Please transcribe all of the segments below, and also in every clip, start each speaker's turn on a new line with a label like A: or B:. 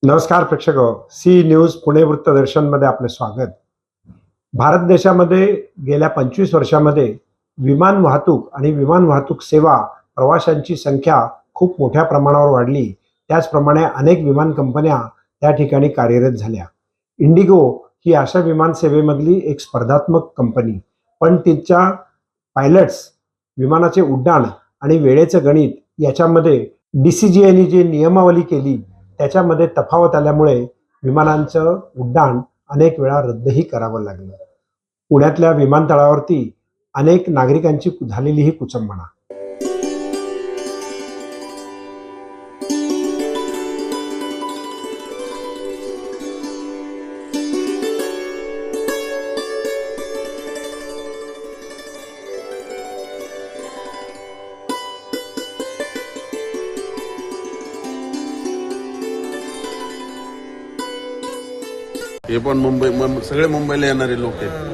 A: नमस्कार प्रेक्षक C news Pune वृत्तदर्शन मध्ये आपले स्वागत। भारत देशामध्ये गेल्या 25 वर्षामध्ये विमान वाहतूक आणि विमान वाहतूक सेवा प्रवाशांची संख्या खूप मोठ्या प्रमाणावर वाढली। त्याचप्रमाणे अनेक विमान कंपन्या त्या ठिकाणी कार्यरत झाल्या। इंडिगो ही अशा विमान सेवेमधली एक स्पर्धात्मक कंपनी, पण तिच्या पायलट्स विमानाचे उड्डाण आणि वेळेचं गणित याच्यामध्ये DCGAने जी नियमावली केली त्याच्यामध्ये तफावत आल्यामुळे विमानांचं उड्डाण अनेक वेळा रद्दही करावं लागलं। पुण्यातल्या विमानतळावरती अनेक नागरिकांची झालेली ही कुचंबणा।
B: हे पण सगळे मुंबईला येणारे लोक आहेत।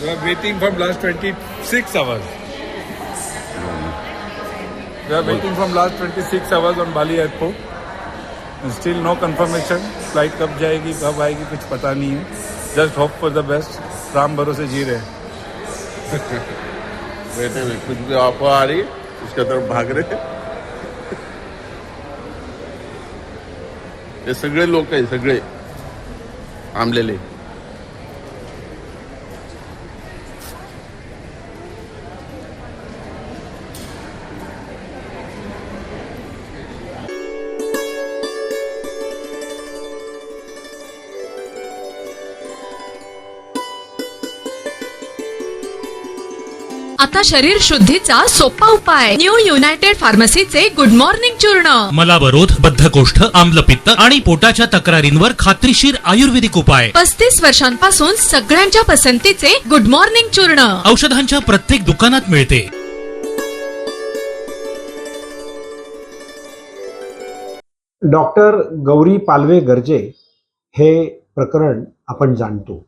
C: We are waiting from last 26 hours. We are waiting from last 26 hours on Bali airport. And still no confirmation. Flight कब जाएगी कब आएगी कुछ पता नहीं है. Just hope for the best. Ram भरोसे जी रहे।
B: बैठे में कुछ भी अफवाह आ रही उसका तरफ भाग रहे। हे सगळे लोक आहे, सगळे आमलेले।
D: आता शरीर शुद्धीचा सोपा उपाय न्यू युनायटेड फार्मसीचे गुड मॉर्निंग चूर्ण।
E: मलावरोध, बद्धकोष्ठ, आम्लपित्त आणि पोटाच्या तक्रारींवर खात्रीशीर आयुर्वेदिक उपाय।
D: 35 वर्षांपासून सगळ्यांच्या पसंतीचे गुड मॉर्निंग चूर्ण
E: औषधांच्या प्रत्येक दुकानात मिळते।
A: डॉक्टर गौरी पालवे गर्जे हे प्रकरण आपण जाणतो।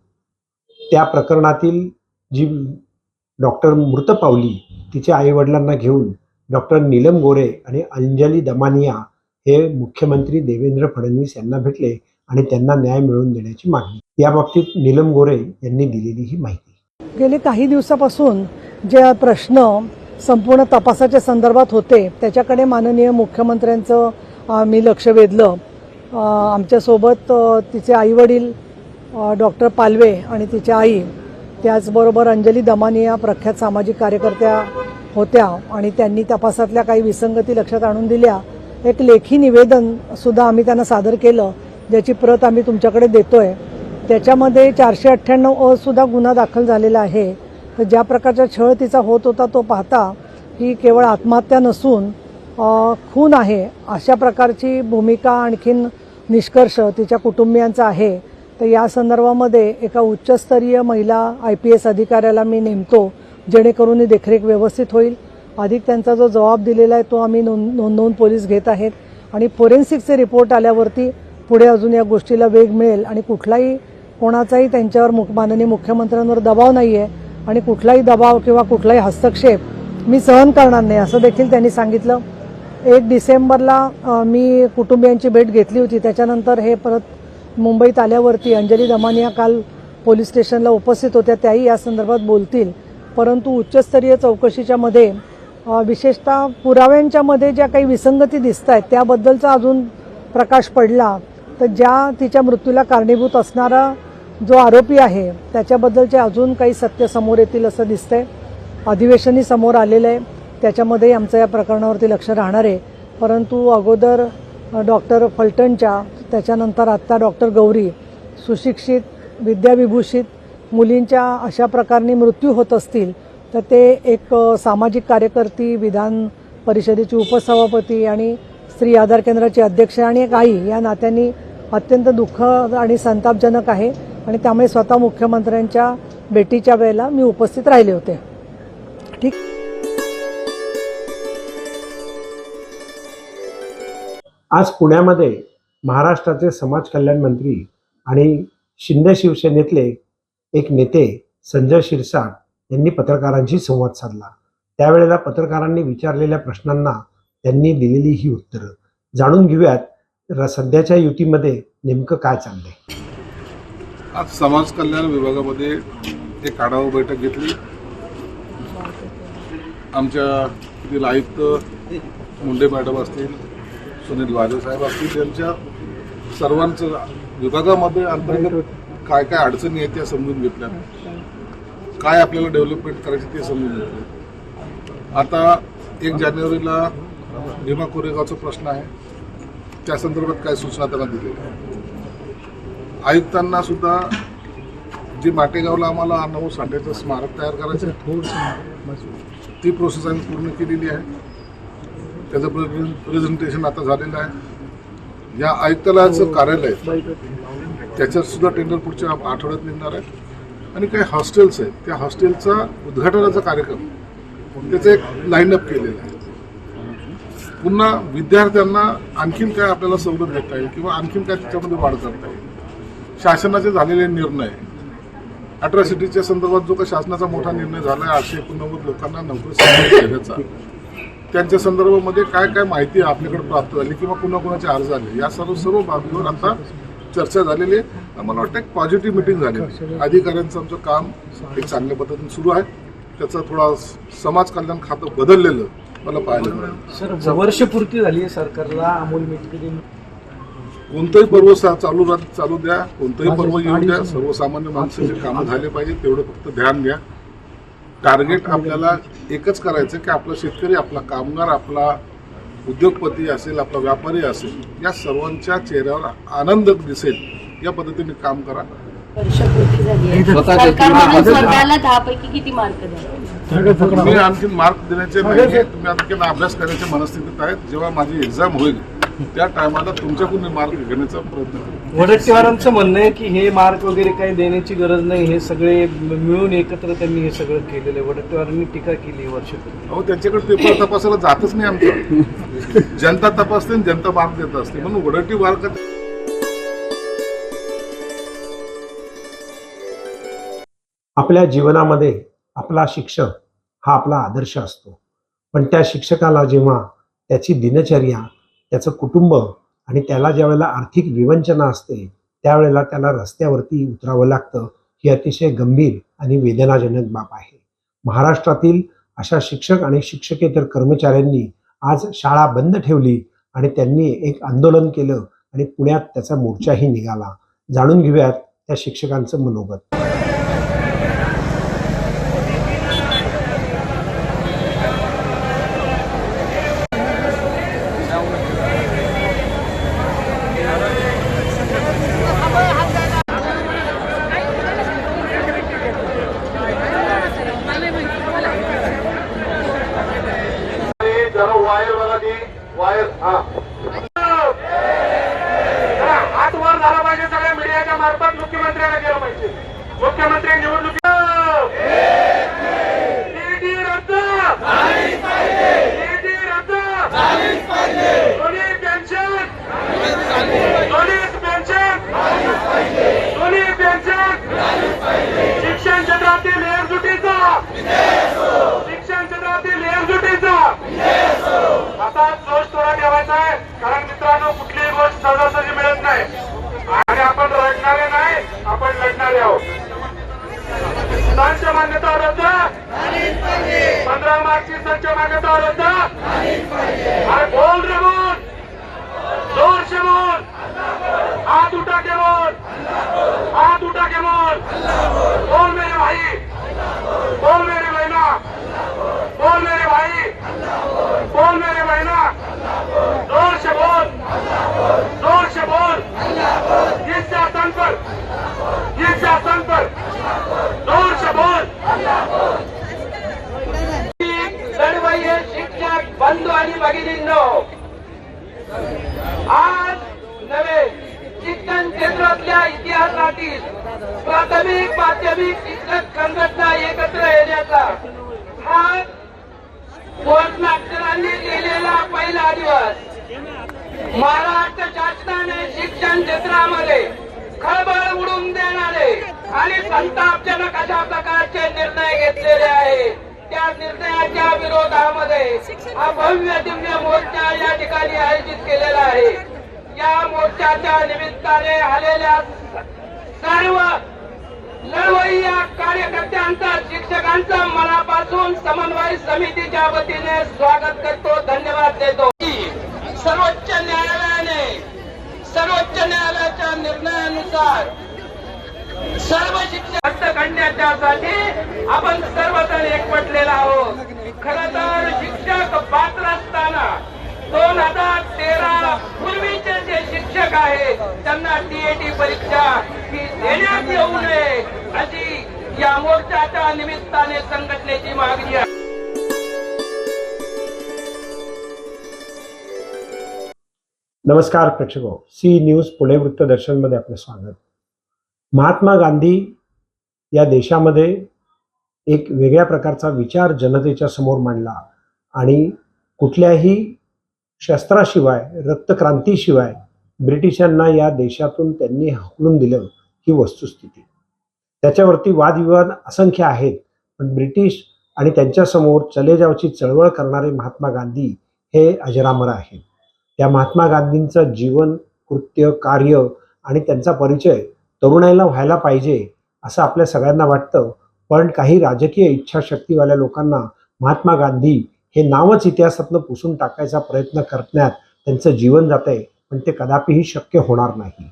A: त्या प्रकरणातील जी डॉक्टर मृत पावली तिच्या आईवडिलांना घेऊन डॉक्टर नीलम गोरे आणि अंजली दमानिया हे मुख्यमंत्री देवेंद्र फडणवीस यांना भेटले आणि त्यांना न्याय मिळवून देण्याची मागणी। याबाबतीत नीलम गोरे यांनी दिलेली ही माहिती।
F: गेले काही दिवसापासून जे प्रश्न संपूर्ण तपासाच्या संदर्भात होते त्याच्याकडे माननीय मुख्यमंत्र्यांचं मी लक्ष वेधलं। आमच्यासोबत तिचे आईवडील डॉक्टर पालवे आणि तिच्या आई, त्याचबरोबर अंजली दमानिया प्रख्यात सामाजिक कार्यकर्त्या होत्या आणि त्यांनी तपासातल्या काही विसंगती लक्षात आणून दिल्या। एक लेखी निवेदन सुद्धा आम्ही त्यांना सादर केलं, ज्याची प्रत आम्ही तुमच्याकडे देतोय। त्याच्यामध्ये 498 सुद्धा गुन्हा दाखल झालेला आहे। तर ज्या प्रकारचा छळ तिचा होत होता तो पाहता ही केवळ आत्महत्या नसून खून आहे अशा प्रकारची भूमिका आणखीन निष्कर्ष तिच्या कुटुंबियांचा आहे। तर या संदर्भामध्ये एका उच्चस्तरीय महिला IPS अधिकाऱ्याला मी नेमतो, जेणेकरून ही देखरेख व्यवस्थित होईल। अधिक त्यांचा जो जबाब दिलेला आहे तो आम्ही नोंदवून पोलीस घेत आहेत आणि फोरेन्सिकचे रिपोर्ट आल्यावरती पुढे अजून या गोष्टीला वेग मिळेल आणि कुठलाही कोणाचाही त्यांच्यावर माननीय मुख्यमंत्र्यांवर दबाव नाही आहे आणि कुठलाही दबाव किंवा कुठलाही हस्तक्षेप मी सहन करणार नाही असं देखील त्यांनी सांगितलं। 1 डिसेंबरला मी कुटुंबियांची भेट घेतली होती। त्याच्यानंतर हे परत मुंबईत आल्यावरती अंजली दमानिया काल पोलीस स्टेशनला उपस्थित होत्या, त्याही या संदर्भात बोलतील। परंतु उच्चस्तरीय चौकशीच्या मध्ये विशेषतः पुराव्यांच्या मध्ये ज्या काही विसंगती दिसत आहेत त्याबद्दलचा अजून प्रकाश पडला तर ज्या तिच्या मृत्यूला कारणीभूत असणारा जो आरोपी आहे त्याच्याबद्दलचे अजून काही सत्य समोर येतील असं दिसतंय। अधिवेशनही समोर आलेलं आहे, त्याच्यामध्ये आमचं या प्रकरणावरती लक्ष राहणार आहे। परंतु अगोदर डॉक्टर फलटणच्या, त्याच्यानंतर आत्ता डॉक्टर गौरी, सुशिक्षित विद्याविभूषित मुलींच्या अशा प्रकारने मृत्यू होत असतील तर ते एक सामाजिक कार्यकर्ती, विधान परिषदेची उपसभापती आणि स्त्री आधार केंद्राची अध्यक्ष आणि एक आई या नात्यांनी अत्यंत दुःख आणि संतापजनक आहे आणि त्यामुळे स्वतः मुख्यमंत्र्यांच्या भेटीच्या वेळेला मी उपस्थित राहिले होते। ठीक।
A: आज पुण्यामध्ये महाराष्ट्राचे समाज कल्याण मंत्री आणि शिंदे शिवसेनेतले एक नेते संजय शिरसाट यांनी पत्रकारांशी संवाद साधला। त्यावेळेला पत्रकारांनी विचारलेल्या प्रश्नांना त्यांनी दिलेली ही उत्तरं। जाणून घेऊयात सध्याच्या युतीमध्ये नेमकं काय चाललंय.
G: आज समाज कल्याण विभागामध्ये एक आढावा बैठक घेतली. आमच्या तिथील आयुक्त मुंडे मॅडम असतील, सुनील वाजे साहेब असतील, यांच्या सर्वांचं विभागामध्ये अंतर्गत काय काय अडचणी आहेत त्या समजून घेतल्या, काय आपल्याला डेव्हलपमेंट करायची ते समजून घेतलं. आता 1 जानेवारीला भीमा कोरेगावचा प्रश्न आहे, त्या संदर्भात काय सूचना त्यांना दिलेल्या आहेत. आयुक्तांना सुद्धा जी माटेगावला आम्हाला 9 साठ्याचं स्मारक तयार करायचं ती प्रोसेस आम्ही पूर्ण केलेली आहे. त्याचं प्रेझेंटेशन आता झालेलं आहे. या आयुक्तालयाचं कार्यालय त्याच्यात सुद्धा टेंडर पुढच्या आठवड्यात निघणार आहे. आणि काही हॉस्टेल्स आहेत, त्या हॉस्टेलचा उद्घाटनाचा कार्यक्रम त्याचं एक लाईनअप केलेला आहे. पुन्हा विद्यार्थ्यांना आणखीन काय आपल्याला सवलत देता येईल किंवा आणखीन काय त्याच्यामध्ये वाढ करता येईल. शासनाचे झालेले निर्णय, अॅट्रॉसिटीच्या संदर्भात जो काही शासनाचा मोठा निर्णय झाला आहे 889 लोकांना नोकरी देण्याचा, त्यांच्या संदर्भामध्ये काय काय माहिती आपल्याकडे प्राप्त झाली किंवा कुणाकुणाचे अर्ज आले, या सर्व बाबीवर आता चर्चा झालेली आहे. मला वाटतं एक पॉझिटिव्ह मिटिंग झाली. अधिकाऱ्यांचं आमचं काम एक चांगल्या पद्धतीने सुरू आहे. त्याचा थोडा समाज कल्याण खातं बदललेलं मला पाहायला मिळालं.
H: सर, वर्षपूर्ती झाली आहे सरकारला अमोल मिटकरी.
G: कोणतंही पर्व चालू द्या, कोणतंही पर्व येऊ द्या, सर्वसामान्य माणसाचे कामं झाले पाहिजे तेवढं फक्त ध्यान द्या. टार्गेट आपल्याला एकच करायचं की आपला शेतकरी, आपला कामगार, आपला उद्योगपती असेल, आपला व्यापारी असेल, या सर्वांच्या चेहऱ्यावर आनंद दिसेल या पद्धतीने काम करा.
I: वर्षपूर्ती झाली आहे. सरकार म्हणून स्वतःला 10 पैकी किती मार्क द्याल?
G: मी आणखी मार्क देण्याचे नाही, तुम्ही आणखी अभ्यास करण्याच्या मनस्थितीत आहेत. जेव्हा माझी एक्झाम होईल त्या टायमाला तुमच्याकडून मार्क घेण्याचा प्रयत्न करू.
H: वडट्टीवारांचं म्हणणं आहे की हे मार्क वगैरे काही देण्याची गरज नाही, हे सगळे मिळून एकत्र त्यांनी हे सगळं केलेलं आहे. वडट्टीवारांनी टीका केली वर्षपूर्वी.
G: अहो, त्यांच्याकडे पेपर तपासायला जातच नाही आमचं. जनता तपासते आणि जनता मार्क देत असते, म्हणून वडट्टीवार
A: आपल्या जीवनामध्ये आपला शिक्षक हा आपला आदर्श असतो. पण त्या शिक्षकाला जेव्हा त्याची दिनचर्या, त्याचं कुटुंब आणि त्याला ज्या वेळेला आर्थिक विवंचना असते त्यावेळेला त्याला रस्त्यावरती उतरावं लागतं, ही अतिशय गंभीर आणि वेदनाजनक बाब आहे. महाराष्ट्रातील अशा शिक्षक आणि शिक्षकेतर कर्मचाऱ्यांनी आज शाळा बंद ठेवली आणि त्यांनी एक आंदोलन केलं आणि पुण्यात त्याचा मोर्चाही निघाला. जाणून घेऊयात त्या शिक्षकांचं मनोगत.
J: वायर हात वर झाला पाहिजे सगळ्या मीडियाच्या मार्फत मुख्यमंत्र्यांना गेलं पाहिजे. मुख्यमंत्री निवडणुकीत शिक्षण क्षेत्रातील एकजुटीचा, शिक्षण क्षेत्रातील एकजुटीचा आता जोश थोडा ठेवायचा आहे. कारण मित्रांनो, कुठलीही गोष्ट सहजासहजी मिळत नाही आणि आपण रडणारे नाही, आपण लढणारे आहोत. संच मान्यता रद्द, 15 मार्चची संच मान्यता रद्द. अरे बोल रे बोल, जोर से बोल, हाथ उठा के बोल, हाथ उठा के बोल. बोल मेरे भाई, बोल मेरे बहना, बोल मेरे भाई, बोल मेरे बहना. जोर से बोल, जोर से बोल. जिस शासन पर, जिस शासन पर जोर से बोल. लढवय्ये शिक्षक बंधू आणि भगिनींनो, आज नवे शिक्षण क्षेत्रातल्या इतिहासातील प्राथमिक माध्यमिक शिक्षक संघटना एकत्र येण्याचा हा पोस्टमास्टरांनी केलेला पहिला दिवस. महाराष्ट्र शासनाने शिक्षण क्षेत्रामध्ये खळबळ उडून देणारे आणि संतापजनक अशा प्रकारचे निर्णय घेतलेले आहेत. त्या निर्णयाच्या विरोधामध्ये हा भव्य दिव्य मोर्चा या ठिकाणी ठिकाणी आयोजित केलेला आहे. या मोर्चाच्या निमित्ताने आलेल्या सर्व लढवय्या कार्यकर्त्यांचा, शिक्षकांचा मनापासून समन्वय समितीच्या वतीने स्वागत करतो, धन्यवाद देतो. सर्वोच्च न्यायालयाच्या निर्णयानुसार सर्व शिक्षक रद्द करण्यासाठी आपण सर्वजण एकवटलेला आहोत. खरं तर शिक्षक पात्र असताना 2013 पूर्वीचे जे शिक्षक आहेत त्यांना टीएटी परीक्षा ही देण्यात येऊ नये अशी या मोर्चाच्या निमित्ताने संघटनेची मागणी आहे.
A: नमस्कार प्रेक्षको, सी न्यूज पुणे वृत्तदर्शनमध्ये आपलं स्वागत. महात्मा गांधी या देशामध्ये एक वेगळ्या प्रकारचा विचार जनतेच्या समोर मांडला आणि कुठल्याही शस्त्राशिवाय, रक्तक्रांतीशिवाय ब्रिटिशांना या देशातून त्यांनी हाकलून दिलं ही वस्तुस्थिती. त्याच्यावरती वादविवाद असंख्य आहेत, पण ब्रिटिश आणि त्यांच्यासमोर चले जावची चळवळ करणारे महात्मा गांधी हे अजरामर आहेत. त्या महात्मा गांधींचं जीवन, कृत्य, कार्य आणि त्यांचा परिचय तरुणाईला व्हायला पाहिजे असं आपल्या सगळ्यांना वाटतं. पण काही राजकीय इच्छाशक्तीवाल्या लोकांना महात्मा गांधी हे नावच इतिहासातनं पुसून टाकायचा प्रयत्न करण्यात त्यांचं जीवन जातंय, पण ते कदापिही शक्य होणार नाही.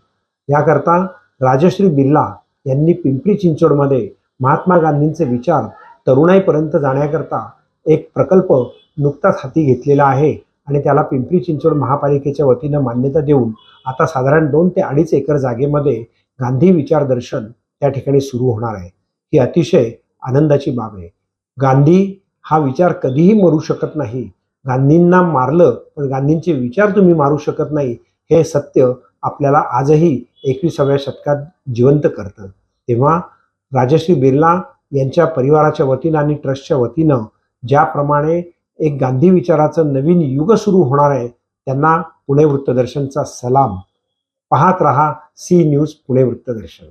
A: याकरता राजश्री बिर्ला यांनी पिंपरी चिंचवडमध्ये महात्मा गांधींचे विचार तरुणाईपर्यंत जाण्याकरता एक प्रकल्प नुकताच हाती घेतलेला आहे आणि त्याला पिंपरी चिंचवड महापालिकेच्या वतीनं मान्यता देऊन आता साधारण 2 ते 2.5 एकर जागेमध्ये गांधी विचार दर्शन त्या ठिकाणी सुरू होणार आहे. ही अतिशय आनंदाची बाब आहे. गांधी हा विचार कधीही मरू शकत नाही. गांधींना मारलं पण गांधींचे विचार तुम्ही मारू शकत नाही, हे सत्य आपल्याला आजही 21व्या शतकात जिवंत करतं. तेव्हा राजश्री बिर्ला यांच्या परिवाराच्या वतीनं आणि ट्रस्टच्या वतीनं ज्याप्रमाणे एक गांधी विचाराचं नवीन युग सुरू होणार आहे, त्यांना पुणे वृत्तदर्शनचा सलाम. पाहत रहा सी न्यूज पुणे वृत्तदर्शन.